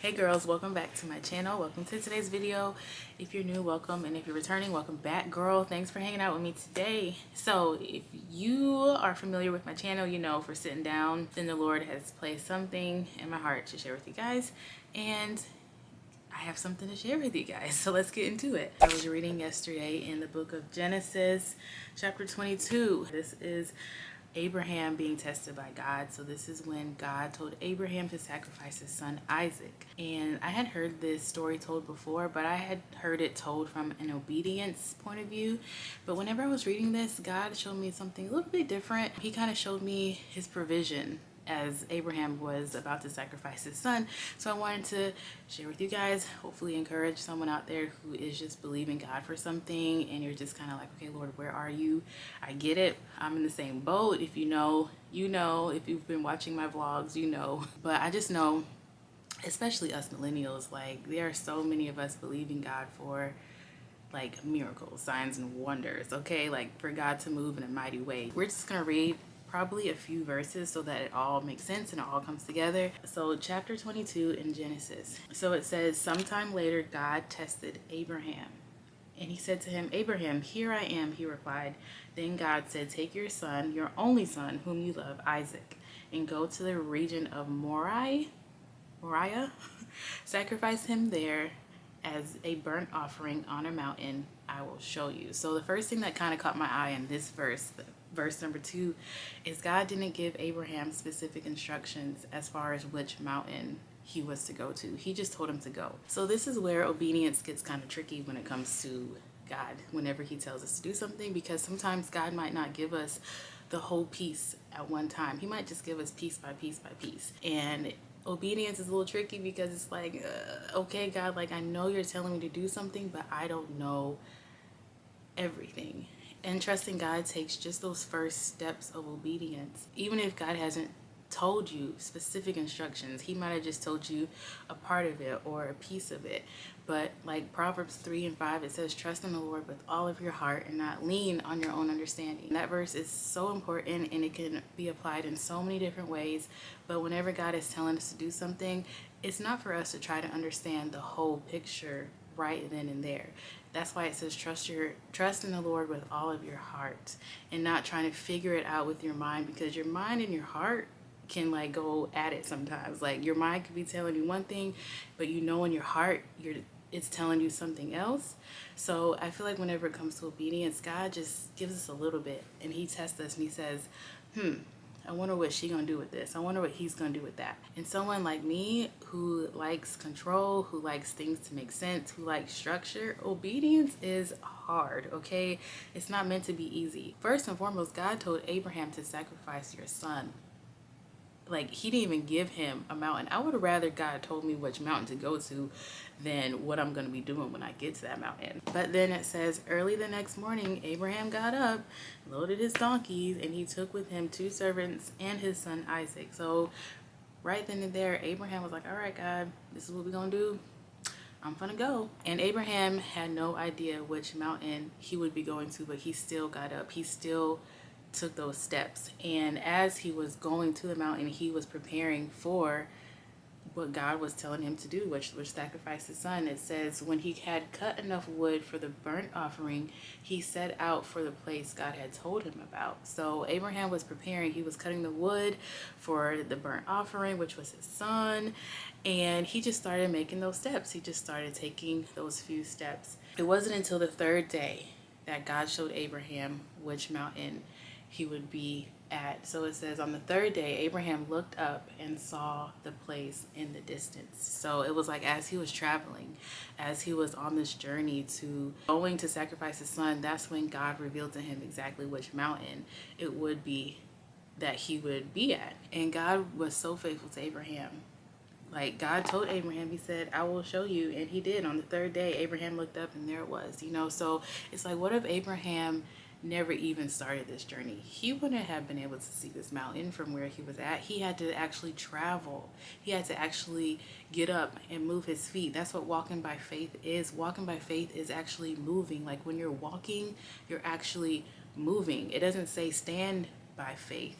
Hey girls, welcome back to my channel. Welcome to today's video. If you're new, welcome, and if you're returning, welcome back. Girl, thanks for hanging out with me today. So if you are familiar with my channel, you know for sitting down, then the Lord has placed something in my heart to share with you guys, and I have something to share with you guys, so let's get into it. I was reading yesterday in the book of Genesis, chapter 22. This is Abraham being tested by God. So this is when God told Abraham to sacrifice his son Isaac. And I had heard this story told before, but I had heard it told from an obedience point of view. But whenever I was reading this, God showed me something a little bit different. He kind of showed me his provision as Abraham was about to sacrifice his son. So I wanted to share with you guys, hopefully encourage someone out there who is just believing God for something and you're just kind of like, okay, Lord, where are you? I get it. I'm in the same boat. If you know, you know. If you've been watching my vlogs, you know. But I just know, especially us millennials, like there are so many of us believing God for like miracles, signs and wonders, okay? Like for God to move in a mighty way. We're just gonna read probably a few verses so that it all makes sense and it all comes together. So chapter 22 in Genesis. So it says, sometime later God tested Abraham. And he said to him, Abraham, here I am, he replied. Then God said, take your son, your only son, whom you love, Isaac, and go to the region of Moriah, sacrifice him there as a burnt offering on a mountain I will show you. So the first thing that kind of caught my eye in this verse, verse number 2, is God didn't give Abraham specific instructions as far as which mountain he was to go to. He just told him to go. So this is where obedience gets kind of tricky when it comes to God, whenever he tells us to do something, because sometimes God might not give us the whole piece at one time. He might just give us piece by piece by piece. And obedience is a little tricky because it's like, okay, God, like I know you're telling me to do something, but I don't know everything. And trusting God takes just those first steps of obedience. Even if God hasn't told you specific instructions, he might have just told you a part of it or a piece of it. But like Proverbs 3 and 5, it says, trust in the Lord with all of your heart and not lean on your own understanding. That verse is so important and it can be applied in so many different ways. But whenever God is telling us to do something, it's not for us to try to understand the whole picture right then and there. That's why it says trust in the Lord with all of your heart and not trying to figure it out with your mind, because your mind and your heart can like go at it sometimes. Like your mind could be telling you one thing, but you know in your heart it's telling you something else. So I feel like whenever it comes to obedience, God just gives us a little bit and he tests us and he says, I wonder what she gonna do with this. I wonder what he's gonna do with that. And someone like me who likes control, who likes things to make sense, who likes structure, obedience is hard, okay? It's not meant to be easy. First and foremost, God told Abraham to sacrifice your son. Like he didn't even give him a mountain. I would have rather God told me which mountain to go to than what I'm going to be doing when I get to that mountain. But then it says, early the next morning, Abraham got up, loaded his donkeys, and he took with him 2 servants and his son Isaac. So right then and there, Abraham was like, all right, God, this is what we're going to do. I'm gonna go. And Abraham had no idea which mountain he would be going to, but he still got up. He still took those steps. And as he was going to the mountain, he was preparing for what God was telling him to do, which sacrifice his son. It says when he had cut enough wood for the burnt offering, he set out for the place God had told him about. So Abraham was preparing. He was cutting the wood for the burnt offering, which was his son, and he just started making those steps. He just started taking those few steps. It wasn't until the 3rd day that God showed Abraham which mountain he would be at. So it says on the 3rd day, Abraham looked up and saw the place in the distance. So it was like as he was traveling, as he was on this journey to going to sacrifice his son, that's when God revealed to him exactly which mountain it would be that he would be at. And God was so faithful to Abraham. Like God told Abraham, he said, I will show you. And he did. On the 3rd day, Abraham looked up and there it was, you know. So it's like, what if Abraham never even started this journey? He wouldn't have been able to see this mountain from where he was at. He had to actually travel. He had to actually get up and move his feet. That's what walking by faith is. Walking by faith is actually moving. Like when you're walking, you're actually moving. It doesn't say stand by faith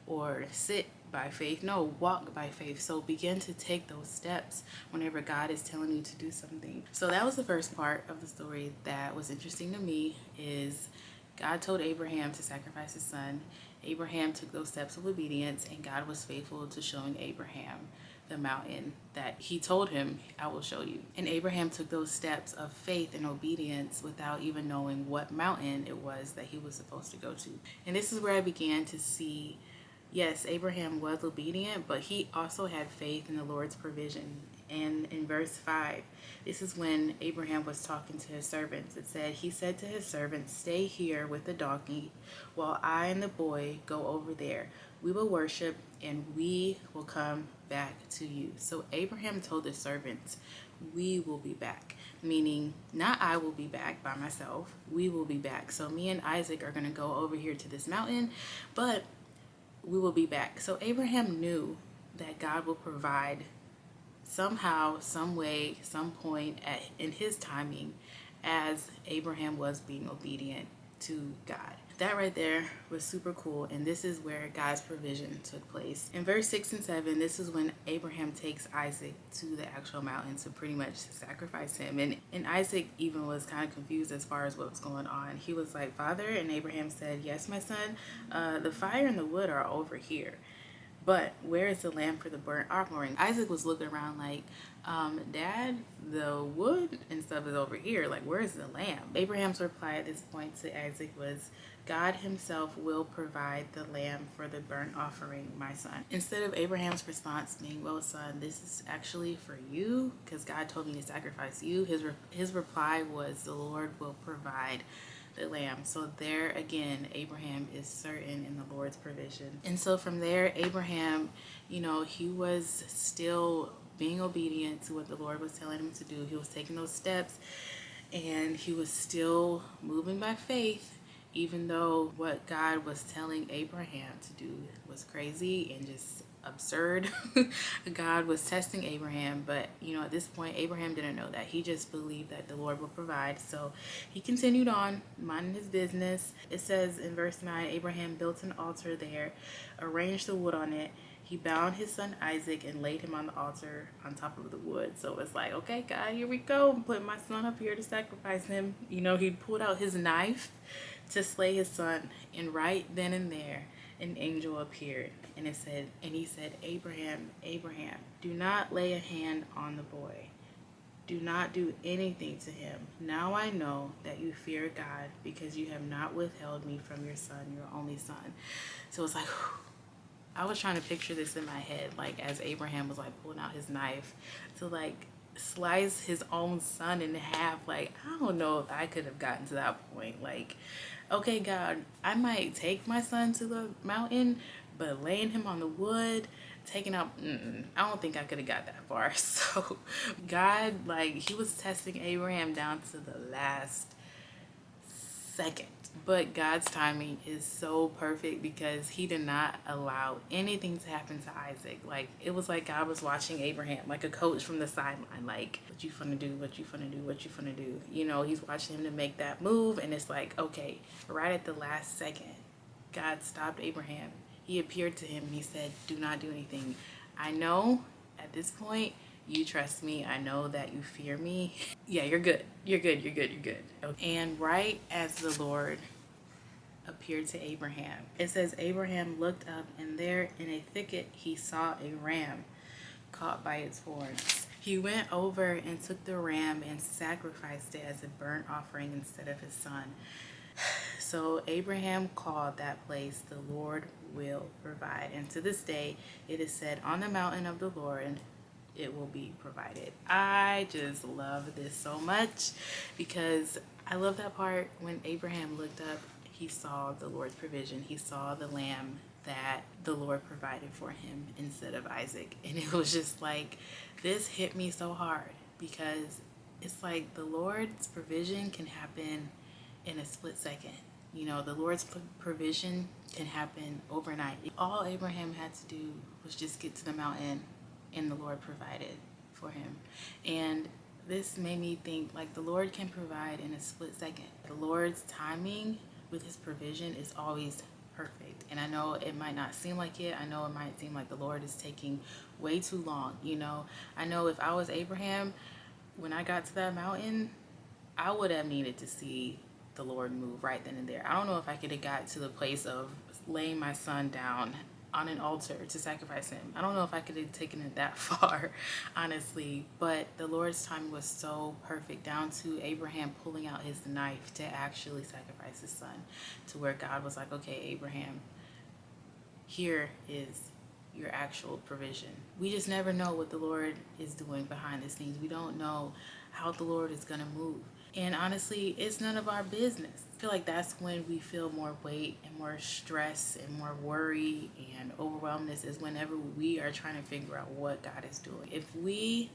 or sit by faith. No, walk by faith. So begin to take those steps whenever God is telling you to do something. So that was the first part of the story that was interesting to me, is God told Abraham to sacrifice his son. Abraham took those steps of obedience, and God was faithful to showing Abraham the mountain that he told him, I will show you. And Abraham took those steps of faith and obedience without even knowing what mountain it was that he was supposed to go to. And this is where I began to see, yes, Abraham was obedient, but he also had faith in the Lord's provision. And in verse 5, this is when Abraham was talking to his servants. It said, he said to his servants, stay here with the donkey while I and the boy go over there. We will worship and we will come back to you. So Abraham told his servants, we will be back, meaning not I will be back by myself. We will be back. So me and Isaac are going to go over here to this mountain, but we will be back. So Abraham knew that God will provide somehow, some way, some point in his timing, as Abraham was being obedient to God. That right there was super cool, and this is where God's provision took place. In verse 6 and 7, this is when Abraham takes Isaac to the actual mountain to pretty much sacrifice him. And Isaac even was kind of confused as far as what was going on. He was like, Father, and Abraham said, yes, my son, the fire and the wood are over here, but where is the lamb for the burnt offering? Isaac was looking around like, Dad, the wood and stuff is over here. Like, where is the lamb? Abraham's reply at this point to Isaac was, God himself will provide the lamb for the burnt offering, my son. Instead of Abraham's response being, well, son, this is actually for you because God told me to sacrifice you, his reply was, the Lord will provide the lamb. So there again, Abraham is certain in the Lord's provision. And so from there, Abraham, he was still being obedient to what the Lord was telling him to do. He was taking those steps, and he was still moving by faith, even though what God was telling Abraham to do was crazy and just absurd. God was testing Abraham, but at this point Abraham didn't know that. He just believed that the Lord would provide. So he continued on minding his business. It says in verse 9, Abraham built an altar there, arranged the wood on it. He bound his son Isaac and laid him on the altar on top of the wood. So it's like, okay, God, here we go. Put my son up here to sacrifice him. He pulled out his knife to slay his son, and right then and there an angel appeared, and he said, Abraham, Abraham, do not lay a hand on the boy. Do not do anything to him. Now I know that you fear God, because you have not withheld me from your son, your only son. So it's like, I was trying to picture this in my head, like as Abraham was like pulling out his knife to like slice his own son in half. Like, I don't know if I could have gotten to that point. Like, okay, God, I might take my son to the mountain, but laying him on the wood, taking out, I don't think I could have got that far. So God, like, he was testing Abraham down to the last second. But God's timing is so perfect, because he did not allow anything to happen to Isaac. Like, it was like God was watching Abraham like a coach from the sideline, like, what you finna do, what you finna do, what you finna do. He's watching him to make that move, and it's like, okay, right at the last second, God stopped Abraham. He appeared to him and he said, do not do anything. I know at this point you trust me. I know that you fear me. Yeah, you're good. You're good. You're good. You're good. Okay. And right as the Lord appeared to Abraham, it says Abraham looked up, and there in a thicket he saw a ram caught by its horns. He went over and took the ram and sacrificed it as a burnt offering instead of his son. So Abraham called that place, the Lord will provide. And to this day it is said, on the mountain of the Lord it will be provided. I just love this so much, because I love that part when Abraham looked up, he saw the Lord's provision. He saw the lamb that the Lord provided for him instead of Isaac. And it was just like, this hit me so hard, because it's like the Lord's provision can happen in a split second. The Lord's provision can happen overnight. All Abraham had to do was just get to the mountain, and the Lord provided for him. And this made me think, like, the Lord can provide in a split second. The Lord's timing with his provision is always perfect. And I know it might not seem like it. I know it might seem like the Lord is taking way too long. You know, I know if I was Abraham, when I got to that mountain, I would have needed to see the Lord move right then and there. I don't know if I could have got to the place of laying my son down on an altar to sacrifice him. I don't know if I could have taken it that far, honestly. But the Lord's timing was so perfect, down to Abraham pulling out his knife to actually sacrifice his son, to where God was like, okay, Abraham, here is your actual provision. We just never know what the Lord is doing behind the scenes. We don't know how the Lord is going to move. And honestly, it's none of our business. I feel like that's when we feel more weight and more stress and more worry and overwhelmness, is whenever we are trying to figure out what God is doing. If we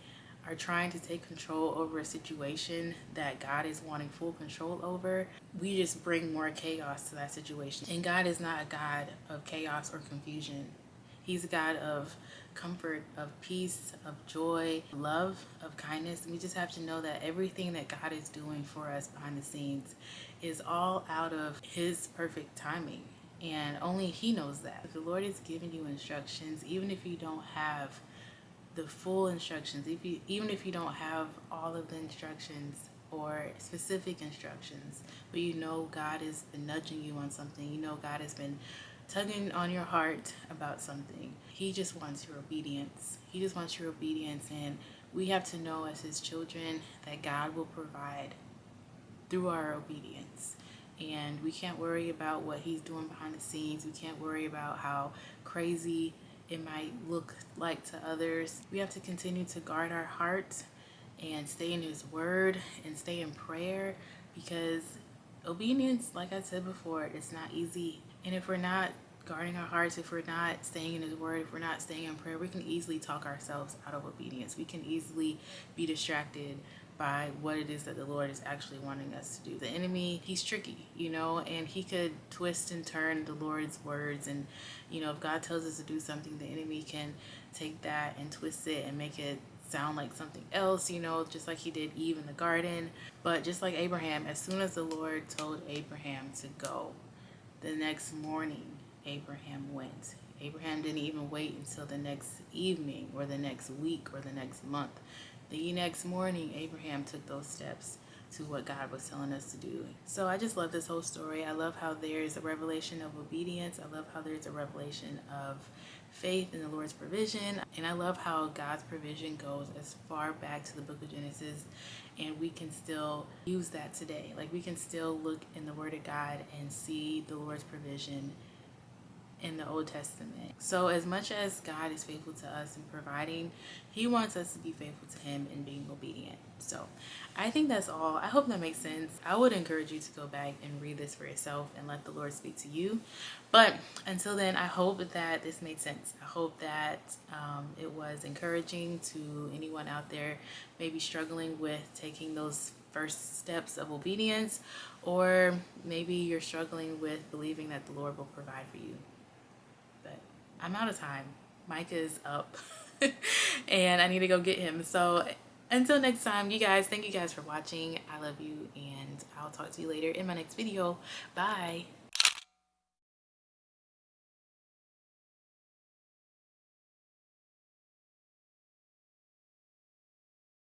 are trying to take control over a situation that God is wanting full control over, we just bring more chaos to that situation. And God is not a God of chaos or confusion. He's a God of comfort, of peace, of joy, love, of kindness. And we just have to know that everything that God is doing for us behind the scenes is all out of His perfect timing. And only He knows that. If the Lord is giving you instructions, even if you don't have the full instructions, even if you don't have all of the instructions or specific instructions, but you know God has been nudging you on something, you know God has been tugging on your heart about something, He just wants your obedience. He just wants your obedience. And we have to know as His children that God will provide through our obedience. And we can't worry about what He's doing behind the scenes. We can't worry about how crazy it might look like to others. We have to continue to guard our hearts and stay in His word and stay in prayer, because obedience, like I said before, it's not easy. And if we're not guarding our hearts, if we're not staying in His word, if we're not staying in prayer, we can easily talk ourselves out of obedience. We can easily be distracted by what it is that the Lord is actually wanting us to do. The enemy, he's tricky, you know, and he could twist and turn the Lord's words. And, you know, if God tells us to do something, the enemy can take that and twist it and make it sound like something else, you know, just like he did Eve in the garden. But just like Abraham, as soon as the Lord told Abraham to go, the next morning Abraham went. Abraham didn't even wait until the next evening or the next week or the next month. The next morning, Abraham took those steps to what God was telling us to do. So I just love this whole story. I love how there's a revelation of obedience. I love how there's a revelation of faith in the Lord's provision. And I love how God's provision goes as far back to the book of Genesis, and we can still use that today. Like, we can still look in the Word of God and see the Lord's provision in the Old Testament. So as much as God is faithful to us in providing, He wants us to be faithful to Him in being obedient. So I think that's all. I hope that makes sense. I would encourage you to go back and read this for yourself and let the Lord speak to you. But until then, I hope that this made sense. I hope that it was encouraging to anyone out there maybe struggling with taking those first steps of obedience, or maybe you're struggling with believing that the Lord will provide for you. But I'm out of time. Micah's up and I need to go get him. So until next time, you guys, thank you guys for watching. I love you, and I'll talk to you later in my next video. Bye.